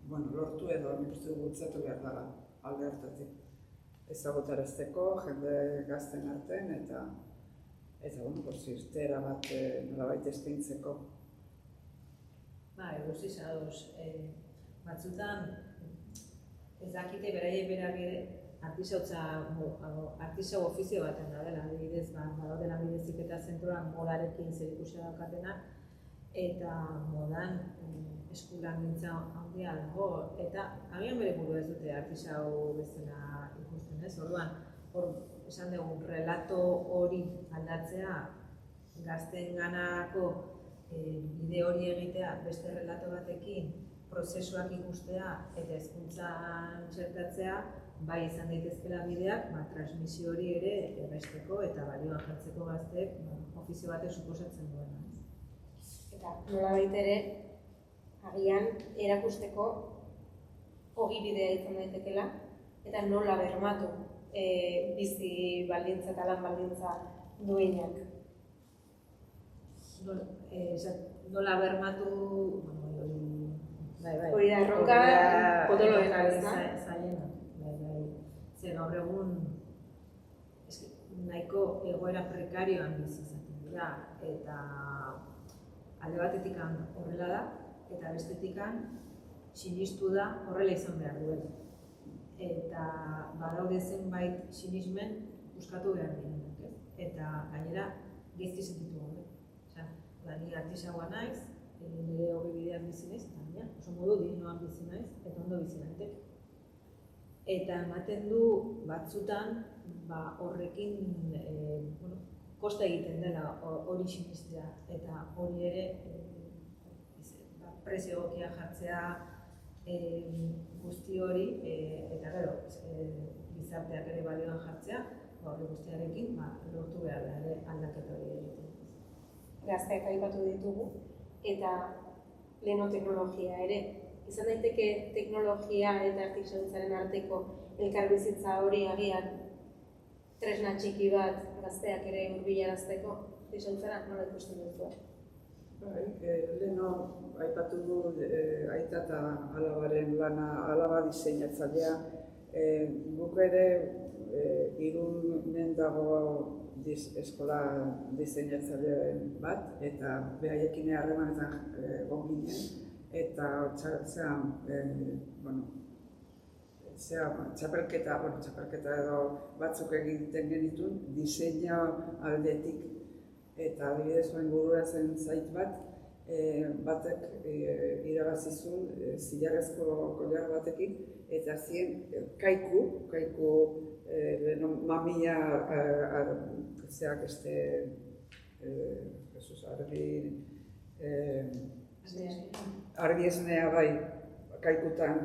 Speaker 2: Bueno, lortu edo nik uste dugu bultzatu behar da alde hartatik. Ezagutarazteko, jende gazten artean eta bueno, irteera bat nolabait eskaintzeko.
Speaker 3: Guztiz ados. Batzutan, ez dakite beraiek berak ere artisau ofizio baten da dela, adibidez, badaude lanbide heziketa zentroan modarekin zerikusia daukatenak, eta modan eskulangintza handia dago, eta agian bere burua ez dute artisau bezala ikusten, ez? Orduan, hor esan dugu, relato hori aldatzea, gazteenganako bide hori egitea beste relato batekin, prozesuak ikustea eta hezkuntzan txertatzea, bai izan daitezkela bideak, transmisio hori ere erresteko eta balioan jartzeko gazteek ofizio batek suposatzen duena.
Speaker 1: Eta nolabait ere, agian erakusteko ogibidea izan daitekela eta nola bermatu bizi baldintza eta lan baldintza duenak.
Speaker 3: Nola bermatu...
Speaker 1: Hori da, erronka potoloena ez da?
Speaker 3: Zailena. Zer gaur egun nahiko egoera prekarioan bizi izaten dira, eta alde batetik horrela da, eta bestetik sinistu da horrela izan behar duela. Eta badaude zenbait sinismen buskatu behar direnak, eta gainera gaizki sentitu gabe. Ni artisaua naiz, nire ogibidean bizi naiz, eta oso modu dignoan bizi naiz, eta ondo bizi naiteke. Eta ematen du batzutan horrekin kosta egiten dela hori sinistea, eta hori ere prezio egokia jartzea guzti hori, eta gero gizarteak ere balioan jartzea, hori guztiarekin lortu behar da ere aldaketa hori egiten.
Speaker 1: Gazteak aipatu ditugu, eta leheno teknologia ere. Izan daiteke teknologia eta artisauntzaren arteko elkarbizitza hori agian tresna txiki bat gazteak ere hurbilarazteko artisauntzara nola ikusten duzu?
Speaker 2: Leheno aipatu du aita eta alabaren lana, alaba diseinatzailea. Guk ere Irunen dago eskola diseinatzaile bat, eta behaiekin harremanetan egon ginen, eta txapelketa edo batzuk egiten genituen, diseina aldetik. Eta adibidez, ingururatzen zait bat, batek irabazizun zilarrezko kolar batekin, eta zien kaiku, mamia argi esnea bai, kaikutan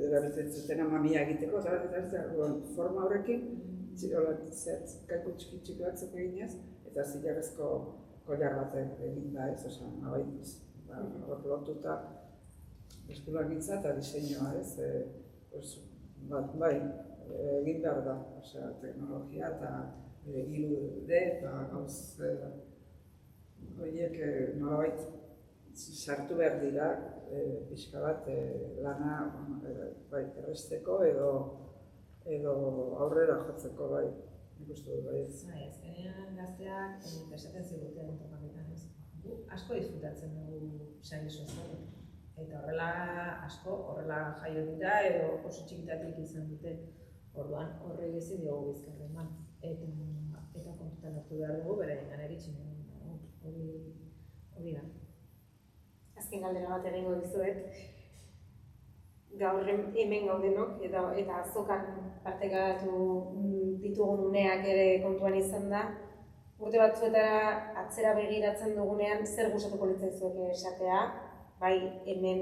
Speaker 2: erabiltzen zutena mamia egiteko, eta forma horrekin, kaiku txiki batzuk eginez, eta zilarrezko kolar bat egin da ez, hor lotuta eskulangintza eta diseinua ez, bai, egin behar da, teknologia eta irude eta gauz horiek nolabait sartu behar dira pixka bat lana erresteko edo aurrera jotzeko bai, nik uste dut bai ez.
Speaker 3: Azkenean gazteak esaten ziguten topaketan ez. Asko disfrutatzen dugu sare sozialetan. Eta horrela jaio dira edo oso txikitatik izan dute. Orduan horrei ezin diogu bizkarra eman. Eta kontutan hartu behar dugu beraien eritxin hori da.
Speaker 1: Azken galdera bat egingo dizuet. Gaur hemen gaudenok eta azokan partekatu ditugun uneak ere kontuan izan da. Urte batzuetara atzera begiratzen dugunean zer gustatuko litzaizueke esatea, bai hemen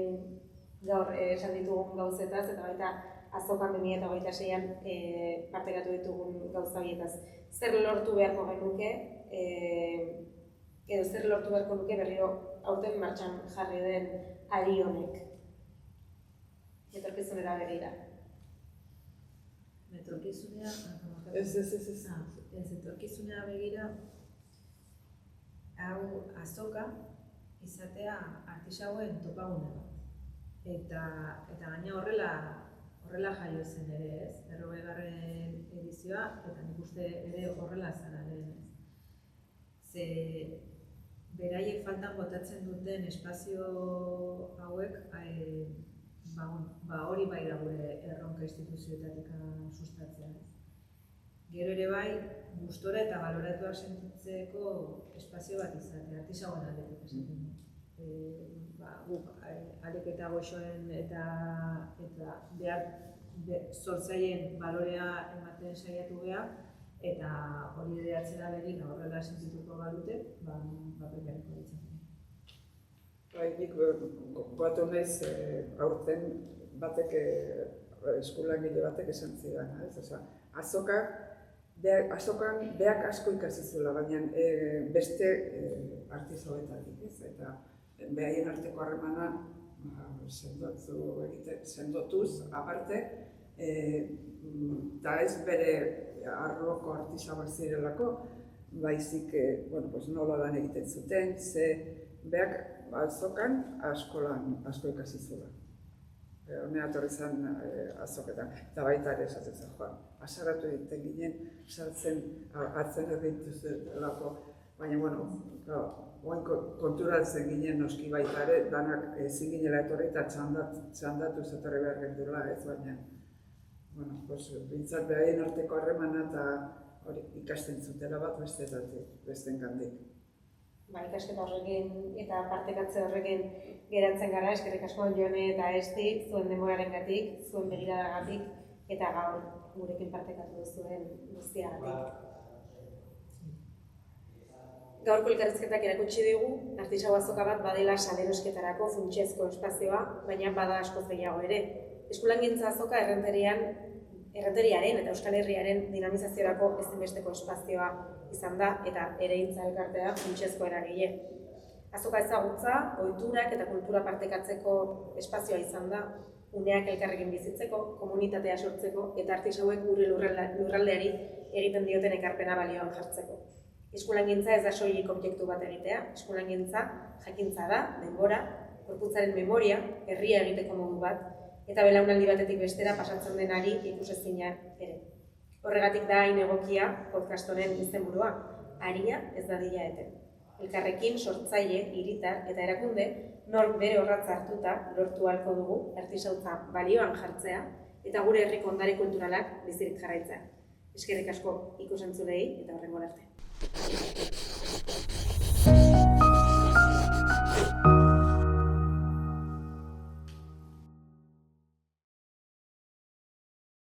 Speaker 1: gaur esan ditugun gauzetaz eta baita azokan 2026an partekatu ditugun gauza horietaz. Zer lortu beharko genuke edo zer lortu beharko nuke berriro aurten martxan jarri den ari honek. Etorkizunera begira.
Speaker 3: Etorkizunea,
Speaker 2: Ez.
Speaker 3: etorkizunea begira, hau azoka izatea artisauen topagune bat. Eta gaina horrela jaio zen ere, ez? 40. edizioa, eta nik uste ere horrela zara lehen, ez? Ze beraiek faltan botatzen duten espazio hauek, hori bai da gure erronka instituzioetatik sustatzea, ez? Gero ere bai, gustora eta baloratuak sentitzeko espazio bat izatea, artisauen aldetik esaten du. Guk ahalik eta goxoen eta behar sortzaien balorea ematen saiatu geha, eta hori ere atzera begira horrela sentituko badute, primeriko ditzen.
Speaker 2: Nik goatu naiz aurten batek eskulangile batek esan zidan, ez? Azokan beak asko ikasi zuela, baina beste artisauetatik, ez? Eta behaien arteko harremana sendotuz, aparte, eta ez bere arloko artisauak zirelako, baizik nola lan egiten zuten, ze beak azokan asko ikasi zuela. Honea etorri zen azoketan, eta baita ere esatzen zen, asaratu egiten ginen, hartzen erdituzelako, baina, oain konturatzen ginen noski baita ere, danak ezin ginela etorri eta txandatu zetorri behar gendula, ez baina, bintzat behaien arteko harremana eta hori ikasten zutela bat besteen gandik.
Speaker 1: Ikasketa horrekin eta partekatze horrekin geratzen gara, eskerrik asko Jone eta Esti, zuen denborarengatik, zuen begiradagatik eta gaur gurekin partekatu duzuen guztiagatik. Gaurko elkarrizketak erakutsi digu, artisau azoka bat badela salerosketarako funtsezko espazioa, baina bada askoz gehiago ere. Eskulangintza azoka errenteriaren eta Euskal Herriaren dinamizaziorako ezinbesteko espazioa izan da eta ereintza elkartea funtsezko eragile. Azoka ezagutza, ohiturak eta kultura partekatzeko espazioa izan da, uneak elkarrekin bizitzeko, komunitatea sortzeko eta artisauek gure lurraldeari egiten dioten ekarpena balioan jartzeko. Eskulangintza ez da soilik objektu bat egitea, eskulangintza jakintza da, denbora, gorputzaren memoria, herria egiteko modu bat, eta belaunaldi batetik bestera pasatzen denari ikusezina ere. Horregatik da hain egokia podcast honen izenburua, aria ez dadila eten. Elkarrekin sortzaile, hiritar eta erakunde nork bere horratza hartuta lortu ahalko dugu artisautza balioan jartzea eta gure herriko ondare kulturalak bizirik jarraitzea. Eskerrik asko ikusentzulei eta horrengora arte.